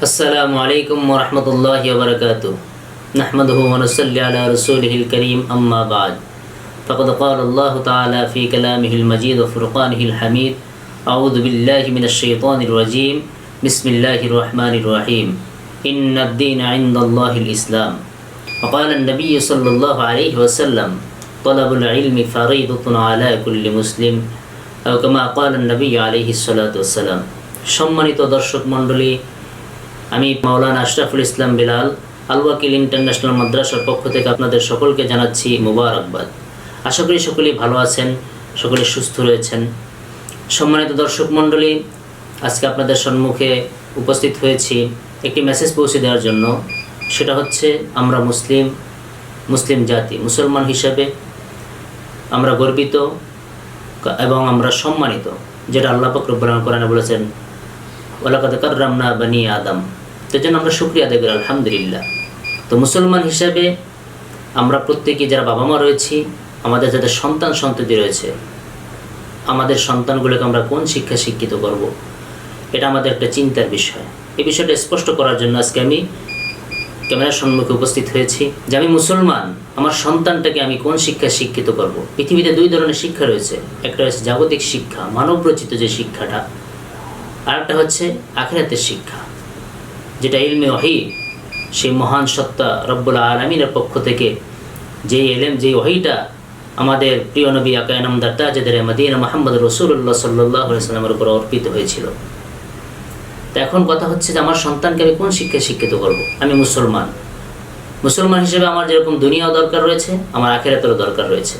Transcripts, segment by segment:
अस्सलामु अलैकुम वरहमतुल्लाहि वबरकातुहु नहमदुहु व नुसल्ली अला रसूलिहिल करीम अम्मा बाद फ़क़द क़ाल अल्लाहु तआला फ़ी कलामिहिल मजीद व फ़ुरक़ानिहिल हमीद अऊज़ु बिल्लाहि मिनश शैतानिर रजीम बिस्मिल्लाहिर रहमानिर रहीम इन्नद-दीन इन्दल्लाहिल इस्लाम व क़ाल an-नबी सल्लल्लाहु अलैहि वसल्लम तलबुल इल्मि फ़रीदतुन अला कुल्लि मुस्लिम अव कमा क़ाल an-नबी अलैहि सलातु वस्सलाम। सम्मानित दर्शक मंडली, আমি মাওলানা আশরাফুল ইসলাম বিলাল আল ওয়াকিল ইন্টারন্যাশনাল মাদ্রাসার পক্ষ থেকে আপনাদের সকলকে জানাচ্ছি মুবারকবাদ। আশা করি সকলেই ভালো আছেন, সকলে সুস্থ রয়েছেন। সম্মানিত দর্শক মণ্ডলী, আজকে আপনাদের সম্মুখে উপস্থিত হয়েছি একটি মেসেজ পৌঁছে দেওয়ার জন্য। সেটা হচ্ছে, আমরা মুসলিম জাতি, মুসলমান হিসাবে আমরা গর্বিত এবং আমরা সম্মানিত, যেটা আল্লাহ পাক রব্বুল আলামিন কোরআনে বলেছেন ওয়ালাকাদ কাররামনা বানি আদম। তো জন্য আমরা শুকরিয়া আদায় করি আলহামদুলিল্লাহ। তো মুসলমান হিসাবে আমরা প্রত্যেকে যারা বাবা মা রয়েছি, আমাদের যাদের সন্তান সন্ততি রয়েছে, আমাদের সন্তানগুলোকে আমরা কোন শিক্ষা শিক্ষিত করব, এটা আমাদের একটা চিন্তার বিষয়। এই বিষয়টা স্পষ্ট করার জন্য আজকে আমি ক্যামেরার সম্মুখে উপস্থিত হয়েছি যে আমি মুসলমান, আমার সন্তানটাকে আমি কোন শিক্ষা শিক্ষিত করব। পৃথিবীতে দুই ধরনের শিক্ষা রয়েছে, একটা হচ্ছে জাগতিক শিক্ষা, মানবরচিত যে শিক্ষাটা, আর একটা হচ্ছে আখিরাতের শিক্ষা, যেটা ইলমে ওহী, সেই মহান সত্তা রব্বুল আলামিনের পক্ষ থেকে যে ইলম, যে ওহীটা আমাদের প্রিয় নবী আকা নামদার তাজদারে মদিনা মুহাম্মদ রাসূলুল্লাহ সাল্লাল্লাহু আলাইহি ওয়াসাল্লামের উপর অর্পিত হয়েছিল। তো এখন কথা হচ্ছে যে আমার সন্তানকে আমি কোন শিক্ষা শিক্ষিত করব। আমি মুসলমান হিসেবে আমার যেরকম দুনিয়াও দরকার রয়েছে, আমার আখিরাতেরও দরকার রয়েছে।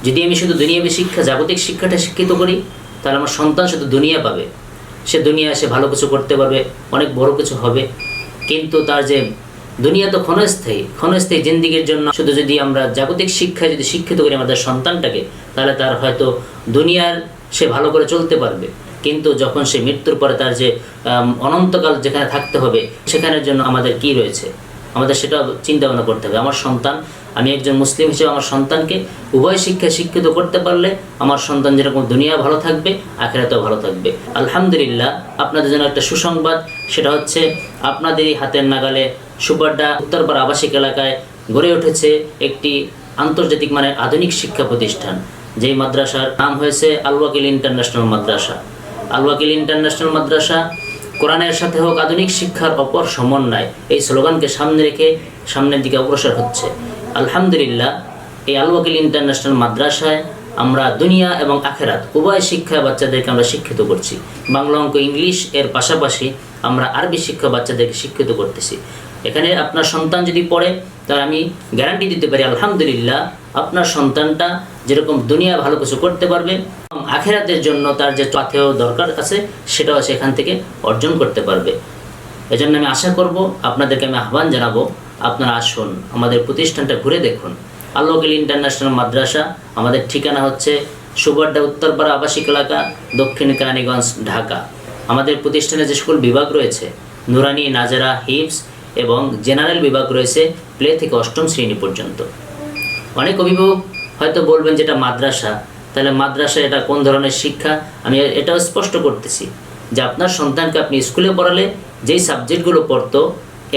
যদি আমি শুধু দুনিয়াবী শিক্ষা, জাগতিক শিক্ষাটা শিক্ষিত করি, তাহলে আমার সন্তান শুধু দুনিয়া পাবে, সে দুনিয়া সে ভালো কিছু করতে পারবে, অনেক বড় কিছু হবে। কিন্তু তার যে দুনিয়া তো ক্ষণস্থায়ী জিন্দিগির জন্য শুধু যদি আমরা জাগতিক শিক্ষায় যদি শিক্ষিত করি আমাদের সন্তানটাকে, তাহলে তার হয়তো দুনিয়ার সে ভালো করে চলতে পারবে। কিন্তু যখন সে মৃত্যুর পরে তার যে অনন্তকাল যেখানে থাকতে হবে, সেখানের জন্য আমাদের কি রয়েছে, আমাদের সেটা চিন্তা ভাবনা করতে হবে। আমার সন্তান, আমি একজন মুসলিম হিসেবে আমার সন্তানকে উভয় শিক্ষায় শিক্ষিত করতে পারলে আমার সন্তান যেরকম দুনিয়া ভালো থাকবে, আখিরাতেও ভালো থাকবে। আলহামদুলিল্লাহ, আপনাদের জন্য একটা সুসংবাদ, সেটা হচ্ছে আপনাদেরই হাতের নাগালে সুপারডা উত্তরপাড়া আবাসিক এলাকায় গড়ে উঠেছে একটি আন্তর্জাতিক মানের আধুনিক শিক্ষা প্রতিষ্ঠান, যেই মাদ্রাসার নাম হয়েছে আল ওয়াকিল ইন্টারন্যাশনাল মাদ্রাসা। আল ওয়াকিল ইন্টারন্যাশনাল মাদ্রাসা কোরআনের সাথে হোক আধুনিক শিক্ষার অপর সমন্বয়, এই স্লোগানকে সামনে রেখে সামনের দিকে অগ্রসর হচ্ছে। আলহামদুলিল্লাহ, এই আল ওয়াকিল ইন্টারন্যাশনাল মাদ্রাসায় আমরা দুনিয়া এবং আখিরাত উভয় শিক্ষা বাচ্চাদেরকে আমরা শিক্ষিত করছি। বাংলা, অঙ্ক, ইংলিশ এর পাশাপাশি আমরা আরবি শিক্ষা বাচ্চাদেরকে শিক্ষিত করতেছি। এখানে আপনার সন্তান যদি পড়ে, তার আমি গ্যারান্টি দিতে পারি আলহামদুলিল্লাহ, আপনার সন্তানটা যেরকম দুনিয়া ভালো কিছু করতে পারবে, আখিরাতের জন্য তার যে পাথেয় দরকার আছে সেটাও সেখান থেকে অর্জন করতে পারবে। এজন্য আমি আশা করব, আপনাদেরকে আমি আহ্বান জানাবো, আপনারা আসুন, আমাদের প্রতিষ্ঠানটা ঘুরে দেখুন। আল ওয়াকিল ইন্টারন্যাশনাল মাদ্রাসা, আমাদের ঠিকানা হচ্ছে সুবর্ডা উত্তরপাড়া আবাসিক এলাকা, দক্ষিণ কেরানীগঞ্জ, ঢাকা। আমাদের প্রতিষ্ঠানে যে সকল বিভাগ রয়েছে, নুরানি, নাজারা, হিফজ এবং জেনারেল বিভাগ রয়েছে প্লে থেকে অষ্টম শ্রেণী পর্যন্ত। অনেক অভিভাবক হয়তো বলবেন যেটা মাদ্রাসা, তাহলে মাদ্রাসা এটা কোন ধরনের শিক্ষা? আমি এটাও স্পষ্ট করতেছি যে আপনার সন্তানকে আপনি স্কুলে পড়ালে যেই সাবজেক্টগুলো পড়তো,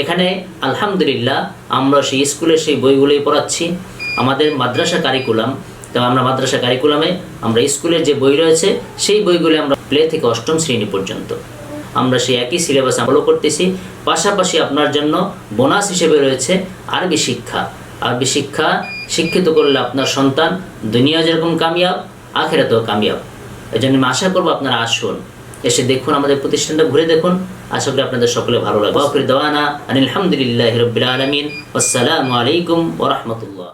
এখানে আলহামদুলিল্লাহ আমরা সেই স্কুলের সেই বইগুলোই পড়াচ্ছি। আমাদের মাদ্রাসা কারিকুলাম, তো আমরা মাদ্রাসা কারিকুলামে আমরা স্কুলের যে বই রয়েছে সেই বইগুলো আমরা প্লে থেকে অষ্টম শ্রেণী পর্যন্ত আমরা সেই একই সিলেবাস ফলো করতেছি। পাশাপাশি আপনার জন্য বোনাস হিসেবে রয়েছে আরবি শিক্ষা। আরবি শিক্ষা শিক্ষিত করলে আপনার সন্তান দুনিয়া যেরকম কামিয়াব, আখিরাতেও কামিয়াব। এই জন্য আমি আশা করবো আপনারা আসুন, এসে দেখুন, আমাদের প্রতিষ্ঠানটা ঘুরে দেখুন। আশা করি আপনাদের সকলে ভালো লাগবে। ওয়া আখিরু দাওয়ানা আনিল হামদুলিল্লাহি রাব্বিল আলামিন। আসসালামু আলাইকুম ওয়া রাহমাতুল্লাহ।